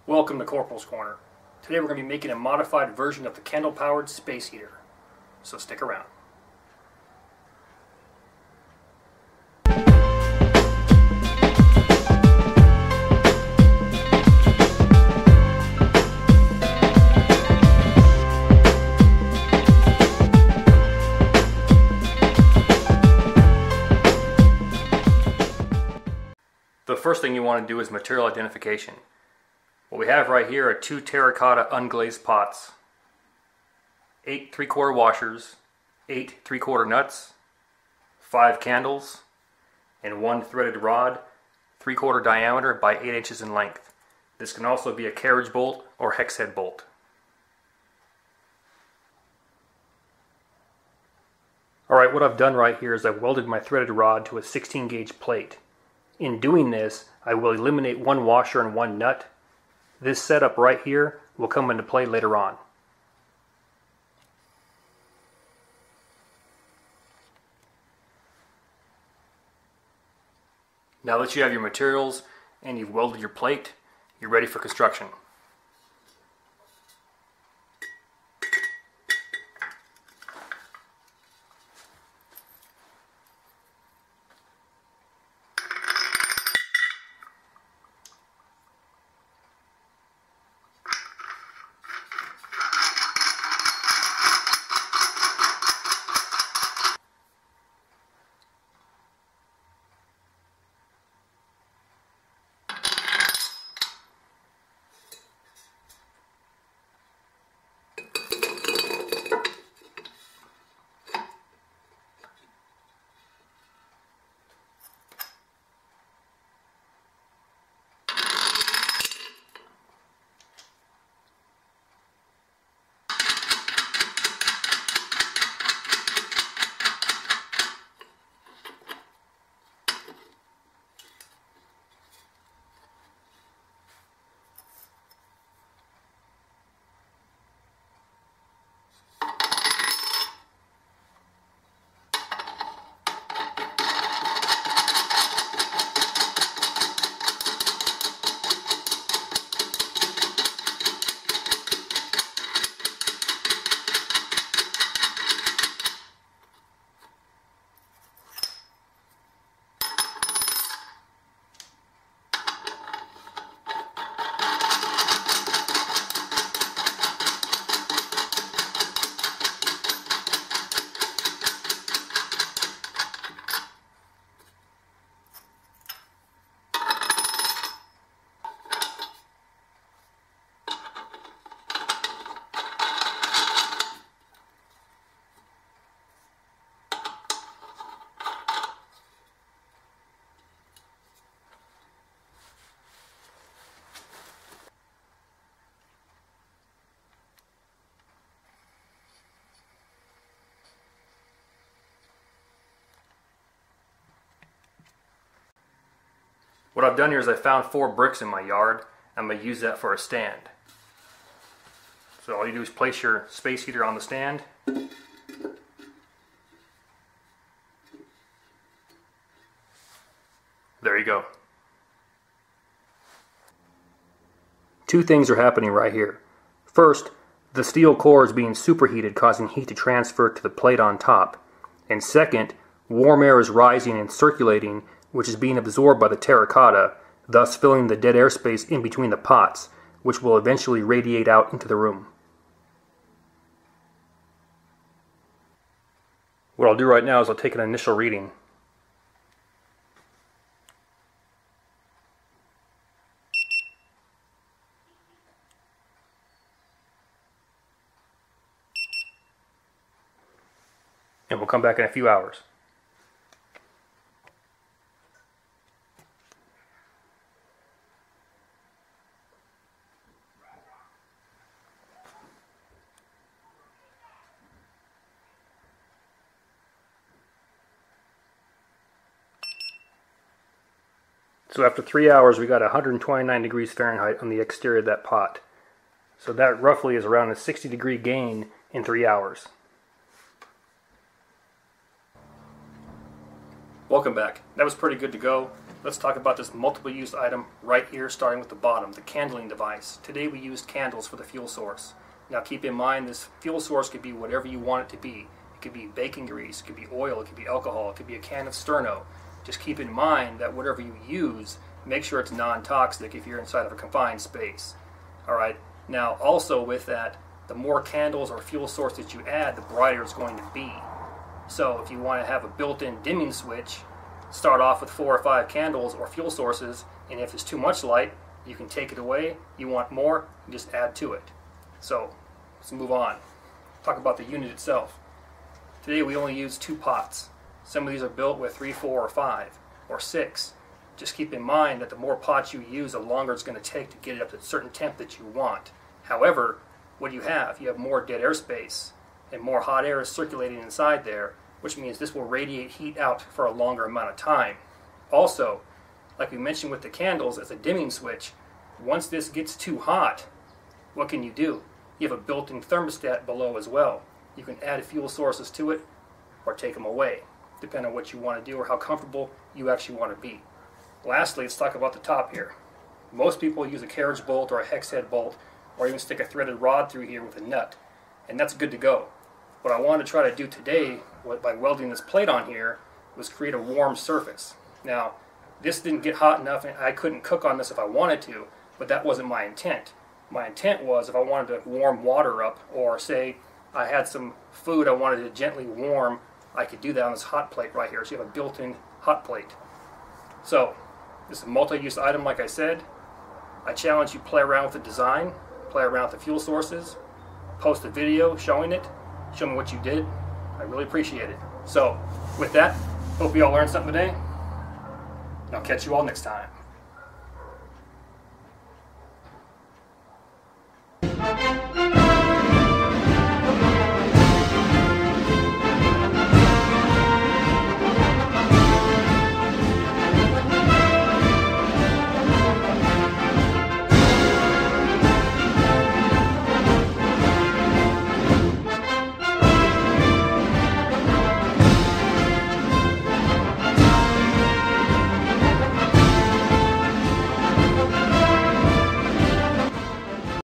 Welcome to Corporals Corner. Today we're going to be making a modified version of the candle-powered space heater. So stick around. The first thing you want to do is material identification. What we have right here are 2 terracotta unglazed pots, 8 3/4 washers, 8 3/4 nuts, 5 candles, and 1 threaded rod, 3/4 diameter by 8 inches in length. This can also be a carriage bolt or hex head bolt. Alright, what I've done right here is I've welded my threaded rod to a 16 gauge plate. In doing this, I will eliminate 1 washer and 1 nut. This setup right here will come into play later on. Now that you have your materials and you've welded your plate, you're ready for construction. What I've done here is I found 4 bricks in my yard. I'm going to use that for a stand. So all you do is place your space heater on the stand. There you go. 2 things are happening right here. First, the steel core is being superheated, causing heat to transfer to the plate on top. And second, warm air is rising and circulating, which is being absorbed by the terracotta, thus filling the dead air space in between the pots, which will eventually radiate out into the room. What I'll do right now is I'll take an initial reading. And we'll come back in a few hours. So after 3 hours, we got 129 degrees Fahrenheit on the exterior of that pot. So that roughly is around a 60-degree gain in 3 hours. Welcome back. That was pretty good to go. Let's talk about this multiple use item right here, starting with the bottom, the candling device. Today we used candles for the fuel source. Now keep in mind, this fuel source could be whatever you want it to be. It could be bacon grease, it could be oil, it could be alcohol, it could be a can of Sterno. Just keep in mind that whatever you use, make sure it's non-toxic if you're inside of a confined space. Alright, now also with that, the more candles or fuel source that you add, the brighter it's going to be. So if you want to have a built-in dimming switch, start off with 4 or 5 candles or fuel sources, and if there's too much light, you can take it away. You want more, you just add to it. So let's move on. Talk about the unit itself. Today we only use 2 pots. Some of these are built with 3, 4, or 5, or 6. Just keep in mind that the more pots you use, the longer it's going to take to get it up to a certain temp that you want. However, what do you have? You have more dead air space, and more hot air is circulating inside there, which means this will radiate heat out for a longer amount of time. Also, like we mentioned with the candles as a dimming switch, once this gets too hot, what can you do? You have a built-in thermostat below as well. You can add fuel sources to it or take them away, depending on what you want to do or how comfortable you actually want to be. Lastly, let's talk about the top here. Most people use a carriage bolt or a hex head bolt, or even stick a threaded rod through here with a nut, and that's good to go. What I wanted to try to do today, by welding this plate on here, was create a warm surface. Now, this didn't get hot enough, and I couldn't cook on this if I wanted to, but that wasn't my intent. My intent was if I wanted to warm water up, or say I had some food I wanted to gently warm, I could do that on this hot plate right here. So you have a built-in hot plate. So, this is a multi-use item like I said. I challenge you to play around with the design, play around with the fuel sources, post a video showing it, show me what you did. I really appreciate it. So, with that, hope you all learned something today, and I'll catch you all next time.